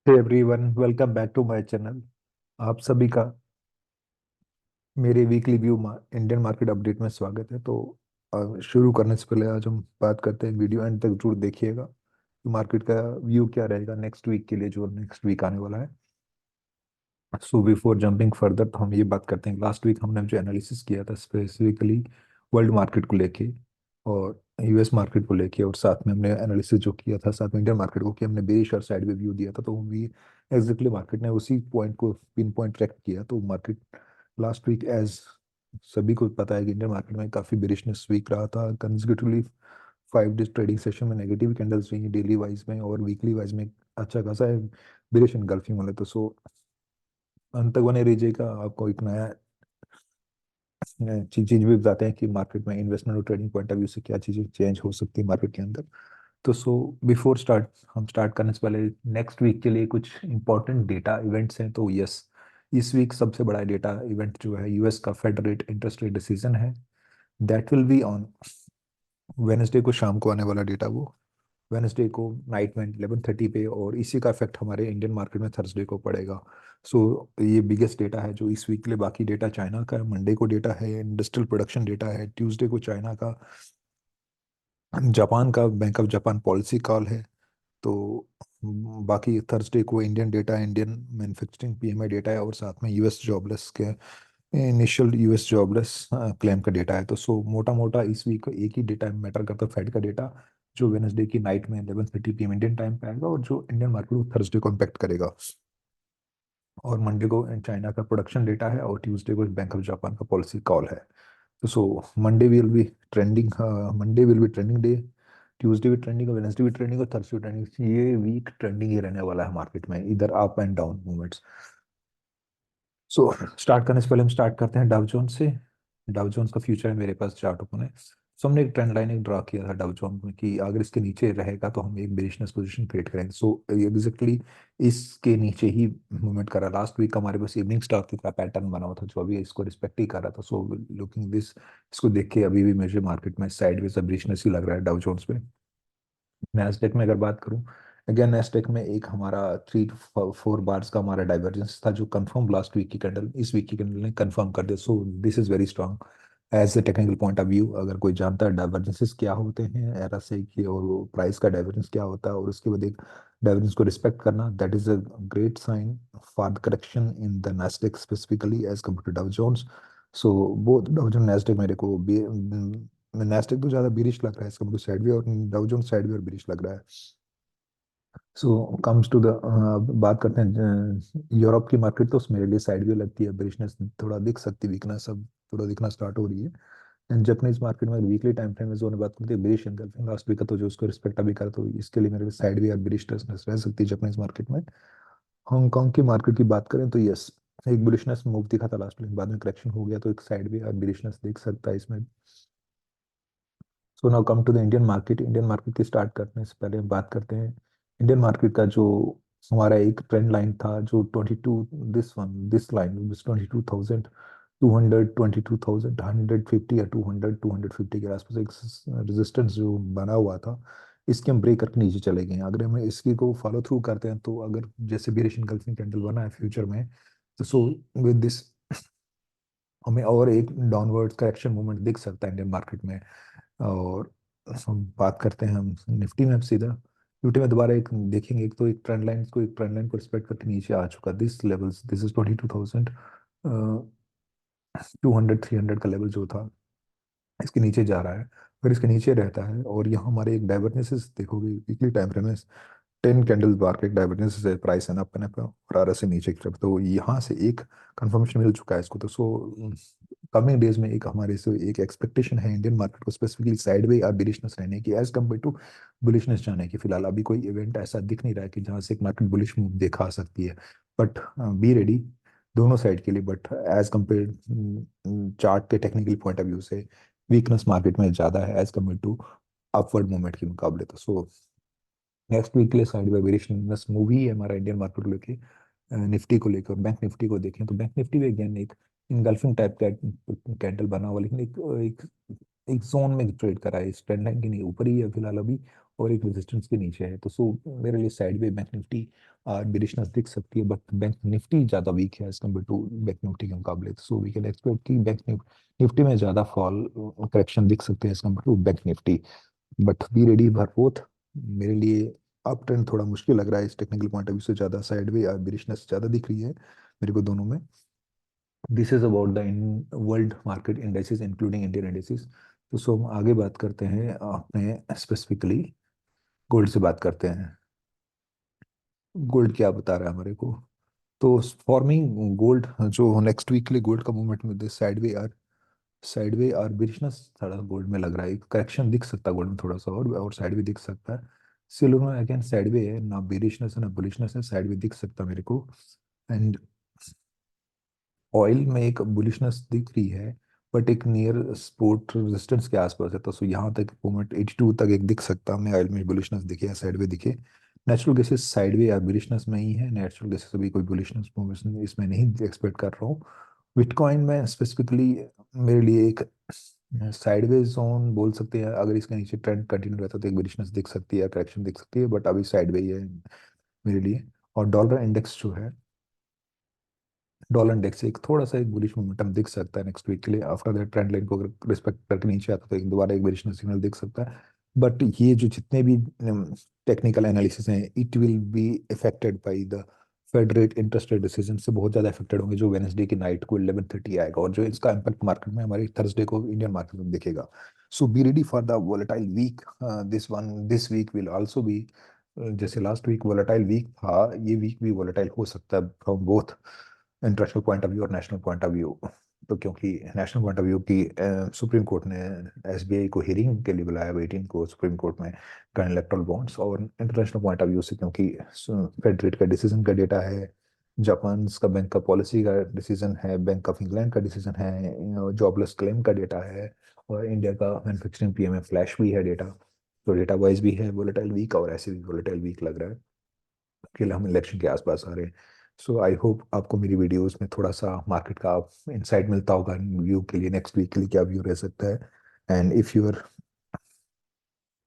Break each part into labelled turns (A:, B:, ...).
A: Hey everyone, welcome back to my channel. आप सभी का मेरे weekly view Indian market update में स्वागत है। तो शुरू करने से पहले आज हम बात करते हैं, वीडियो एंड तक जरूर देखिएगा कि मार्केट का व्यू क्या रहेगा नेक्स्ट वीक के लिए, जो नेक्स्ट वीक आने वाला है। सो बिफोर जंपिंग फर्दर, तो हम ये बात करते हैं, लास्ट वीक हमने जो एनालिसिस किया था स्पेसिफिकली वर्ल्ड मार्केट को लेके और यूएस मार्केट को लेके, और साथ में हमने एनालिसिस जो किया था साथ में इंडियन मार्केट को, कि हमने बेरिश और साइड में व्यू दिया था, तो भी एग्जैक्टली मार्केट ने उसी पॉइंट को पिन पॉइंट ट्रैक किया। तो मार्केट लास्ट वीक, एज सभी को पता है कि इंडियन मार्केट में काफी बेरिशनेस वीक रहा था कंसेक्यूटिवली। 5 डेज ट्रेडिंग सेशन में नेगेटिव कैंडल्स रही, डेली वाइज में और वीकली वाइज में अच्छा खासा है बेरिश एनगल्फिंग वाले। तो सो अंत तक बने रहिएगा, आपको एक नया चीज भी बताते हैं कि मार्केट में इन्वेस्टमेंट और ट्रेडिंग पॉइंट ऑफ व्यू से क्या चीजें चेंज हो सकती है मार्केट के अंदर। तो सो बिफोर स्टार्ट, हम स्टार्ट करने से पहले नेक्स्ट वीक के लिए कुछ इंपॉर्टेंट डेटा इवेंट्स हैं। तो यस, इस वीक सबसे बड़ा डेटा इवेंट जो है यूएस का Fed rate interest rate decision है। That will be on Wednesday को, शाम को आने वाला डेटा वो वेनसडे को नाइट में 11:30 पे, और इसी का इफेक्ट हमारे इंडियन मार्केट में थर्सडे को पड़ेगा। सो ये बिगेस्ट डेटा है जो इस वीक के लिए। बाकी डेटा चाइना का मंडे को डेटा है, इंडस्ट्रियल प्रोडक्शन डेटा है ट्यूसडे को चाइना का, जापान का bank of Japan policy call है। तो बाकी थर्सडे को Indian data, Indian manufacturing PMI data है, और साथ में यूएस जॉबलेस के इनिशियल यूएस जॉबलेस क्लेम का डेटा है। तो सो मोटा मोटा इस वीक एक ही डेटा मैटर करता है, फेड का डेटा, जो वेनसडे की नाइट में 11:30 PM इंडियन टाइम पे आएगा, और जो इंडियन मार्केट को थर्सडे को इम्पेक्ट करेगा। और मंडे को चाइना का प्रोडक्शन डेटा है, और ट्यूसडे को बैंक ऑफ जापान का पॉलिसी कॉल है। तो so Monday will be trending, Monday will be trending day, Tuesday भी ट्रेंडिंग, वेडनेसडे भी ट्रेंडिंग, और थर्सडे ट्रेंडिंग। ये वीक ट्रेंडिंग ही रहने वाला है मार्केट में, इधर up and down movements. So start करने से पहले हम स्टार्ट करते हैं डाउ जोन्स से। डाउ जोन्स का फ्यूचर है मेरे पास, चार्ट ओपन है। सो हमने एक ट्रेंड लाइन एक ड्रा किया था डाउ जोन्स में, कि अगर इसके नीचे रहेगा तो हम एक बेरिशनेस पोजीशन क्रिएट करेंगे। सो एग्जैक्टली इसके नीचे ही मूवमेंट करा। लास्ट वीक हमारे पास इवनिंग स्टार का पैटर्न बना हुआ था, जो अभी इसको रिस्पेक्ट ही कर रहा था। सो लुकिंग दिस, इसको देख के अभी भी मुझे मार्केट में साइडवेज बेरिशनेस ही लग रहा है डाउ जोन्स में। नैस्डैक में अगर बात करूं, अगेन नैस्डैक में एक हमारा 3 to 4 बार्स का हमारा डाइवर्जेंस था, जो कंफर्म लास्ट वीक की कैंडल इस वीक की कैंडल ने कंफर्म कर दिया। So this is very strong as a technical point of view. अगर कोई जानता है डाइवर्जेंसेस क्या होते हैं एरएसआई की, और वो प्राइस का डाइवर्जेंस क्या होता है, और उसके बाद एक डाइवर्जेंस को रिस्पेक्ट करना, that is a great sign for the correction in the Nasdaq specifically as compare to Dow Jones. So both Dow Jones Nasdaq मेरे को नैस्डैक तो ज्यादा बिरिश लग रहा है इसका, मुझे साइड भी, और डाउ जोन्स साइड भी और बिरिश लग रहा है। सो कम्स टू द, बात करते हैं यूरोप की मार्केट, तो उसमें मेरे लिए साइड भी लगती है, बिरिशनेस थोड़ा दिख सकती, वीकनेस अब थोड़ा दिखना स्टार्ट हो रही है। एंड जापानीज मार्केट में वीकली टाइम फ्रेम में जो बात करते हैं बेरिश एंगल्फिंग लास्ट वीक का, तो जो उसको रिस्पेक्ट अभी कर, तो इसके लिए मेरे साइड भी और बिरिशनेस रह सकती है जापानीज मार्केट में। हांगकांग की मार्केट की बात करें तो यस, एक बुलिशनेस मूव दिखा था लास्ट वीक, बाद में करेक्शन हो गया, तो एक साइड भी और बिरिशनेस दिख सकता है इसमें। So now come to the Indian market. Indian market की स्टार्ट करने से पहले हम बात करते हैं इंडियन मार्केट का, जो हमारा एक ट्रेंड लाइन था, जो 22, दिस लाइन 22,200, 22,150 या 200, 250 के आसपास एक रेजिस्टेंस जो बना हुआ था, इसके हम ब्रेक करके नीचे चले गए हैं। अगर हम इसकी को फॉलो थ्रू करते हैं, तो अगर जैसे बेरिश एंगल्फिंग कैंडल बना है फ्यूचर में, तो सो विद दिस हमें और एक डाउनवर्ड करेक्शन मूवमेंट दिख सकता है इंडियन मार्केट में। और हम बात करते हैं हम निफ्टी में, अब सीधा निफ्टी में दोबारा एक देखेंगे। एक तो एक ट्रेंड लाइन को रिस्पेक्ट करके नीचे आ चुका, दिस लेवल्स, दिस इज 22,200, 300 का लेवल जो था, इसके नीचे जा रहा है। अगर इसके नीचे रहता है, और यहाँ हमारे एक डाइवर्जेंसेस देखोगे वीकली टाइम फ्रेम में, 10 कैंडल बार के एक डाइवर्जेंस है, प्राइस है ना अपने पे, और आर से नीचे की तरफ, तो यहाँ से एक कंफर्मेशन मिल चुका है इसको। तो सो कमिंग डेज में एक हमारे से एक एक्सपेक्टेशन है इंडियन मार्केट को स्पेसिफिकली साइडवे और बिलिशनेस रहने की, एज कम्पेयर टू बुलिशनेस जाने की। फिलहाल अभी कोई इवेंट ऐसा दिख नहीं रहा है कि जहाँ से एक मार्केट बुलिश मूव दिखा सकती है, बट बी रेडी दोनों साइड के लिए। बट एज कम्पेयर चार्ट के टेक्निकल पॉइंट ऑफ व्यू से वीकनेस मार्केट में ज्यादा है as compare to upward movement के मुकाबले। तो सो नेक्स्ट वीक के लिए साइड बाय बेरिश मूव ही है हमारा इंडियन मार्केट को लेके। निफ्टी को लेकर, बैंक निफ्टी को देखें, तो बैंक निफ्टी भी अगेन एक इंगल्फिंग टाइप का कैंडल बना हुआ, लेकिन एक एक जोन में ट्रेड करा है, इस ट्रेंड लाइन के नहीं ऊपर ही है फिलहाल अभी, और एक रेजिस्टेंस के नीचे है। तो सो मेरे लिए sideways bank Nifty bearishness दिख सकती है, बट बैंक निफ्टी ज्यादा वीक है as compare to bank Nifty के मुकाबले। तो सो वी कैन एक्सपेक्ट कि बैंक निफ्टी में ज्यादा फॉल करेक्शन दिख सकते हैं as compare to bank Nifty. But be ready for both. मेरे लिए अप ट्रेंड थोड़ा मुश्किल लग रहा है इस टेक्निकल पॉइंट ऑफ व्यू से, ज्यादा साइड वे बेरिशनेस ज्यादा दिख रही है मेरे को दोनों में। This is about the in world market indexes including Indian indexes. तो सो हम आगे बात करते हैं अपने स्पेसिफिकली गोल्ड से बात करते हैं। गोल्ड क्या बता रहा है हमारे को? तो फॉर्मिंग गोल्ड जो नेक्स्ट वीक के लिए गोल्ड का मूवमेंट में साइडवे और बिरिशनेस थोड़ा गोल्ड में लग रहा है, करेक्शन दिख सकता है गोल्ड में थोड़ा सा, और साइडवे दिख सकता है। सिल्वर में अगेन साइडवे है, ना बिरिशनेस है ना बुलिशनेस है, साइडवे दिख सकता है मेरे को। एंड ऑयल में एक बुलिशनेस दिख रही है, बट एक नियर सपोर्ट रेजिस्टेंस के आसपास है। तो सो यहाँ तक मूवमेंट 82 तक एक दिख सकता है हमें, ऑयल में बुलिशनेस दिखे या साइडवे दिखे। नेचुरल गैसेस साइडवे या बुलिशनेस में ही है, नेचुरल गैसेस अभी कोई बुलिशनेस मूवमेंट इसमें नहीं एक्सपेक्ट कर रहा हूँ। बिटकॉइन में स्पेसिफिकली मेरे लिए एक साइडवेज जोन बोल सकते हैं, अगर इसके नीचे ट्रेंड कंटिन्यू रहता है तो एक बुलिशनेस दिख सकती है, करेक्शन दिख सकती है, बट अभी साइडवे ही है मेरे लिए। और डॉलर इंडेक्स जो है, डॉलर इंडेक्स से एक थोड़ा सा एक बुलिश मोमेंटम दिख सकता है नेक्स्ट वीक के लिए, आफ्टर दैट ट्रेंड लाइन को अगर रिस्पेक्ट करके नीचे आता तो एक दोबारा एक बेरिश सिग्नल दिख सकता है। बट ये जो जितने भी टेक्निकल एनालिसिस हैं, it will be affected by the fed rate interest rate decision से बहुत ज़्यादा अफेक्टेड होंगे, जो वेनसडे की नाइट को 11:30 आएगा, और जो इसका इम्पैक्ट मार्केट में हमारी थर्सडे को इंडियन मार्केट में दिखेगा। So be ready for the volatile week. This week will also be, जैसे लास्ट वीक वोलेटाइल वीक था, ये वीक भी वोलेटाइल हो सकता है from both international point of view और नेशनल पॉइंट ऑफ व्यू। तो क्योंकि नेशनल पॉइंट ऑफ व्यू की सुप्रीम कोर्ट ने एसबीआई को हियरिंग के लिए बुलाया 18 को सुप्रीम कोर्ट में करंट इलेक्टोरल बॉन्ड्स, और इंटरनेशनल पॉइंट ऑफ व्यू से क्योंकि फेड रेट का डिसीजन का डेटा है, जापान का बैंक का पॉलिसी का डिसीजन है, बैंक ऑफ इंग्लैंड का डिसीजन है, जॉबलेस क्लेम का डेटा है, और इंडिया का मैन्युफैक्चरिंग पीएमए फ्लैश भी है डेटा। तो डेटा वाइज भी है वोलेटाइल वीक, और ऐसे भी वोलेटाइल वीक लग रहा है कि हम इलेक्शन के आसपास आ रहे हैं। सो आई होप आपको मेरी वीडियोस में थोड़ा सा मार्केट का इंसाइट मिलता होगा व्यू के लिए, नेक्स्ट वीक के लिए क्या व्यू रह सकता है। एंड इफ़ यूर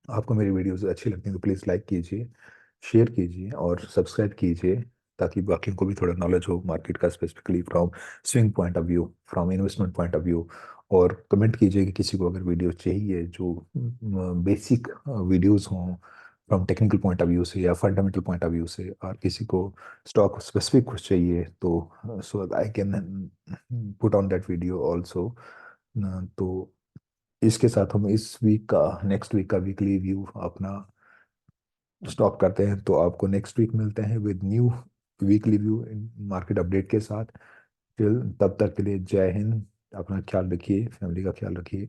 A: आपको मेरी वीडियोस अच्छी लगती हैं तो प्लीज़ लाइक कीजिए, शेयर कीजिए और सब्सक्राइब कीजिए, ताकि बाकियों को भी थोड़ा नॉलेज हो मार्केट का, specifically from swing point of view, from investment point of view. और कमेंट कीजिए कि किसी को अगर वीडियो चाहिए जो बेसिक वीडियोस हों from technical point of view से या फंडामेंटल पॉइंट ऑफ व्यू से, और किसी को स्टॉक स्पेसिफिक कुछ चाहिए तो so I can put on that video also. तो इसके साथ हम इस वीक का, नेक्स्ट वीक का वीकली व्यू अपना स्टॉप करते हैं। तो आपको नेक्स्ट वीक मिलते हैं with new weekly view market update के साथ। टिल तब तक के लिए जय हिंद, अपना ख्याल रखिए, फैमिली का ख्याल रखिए।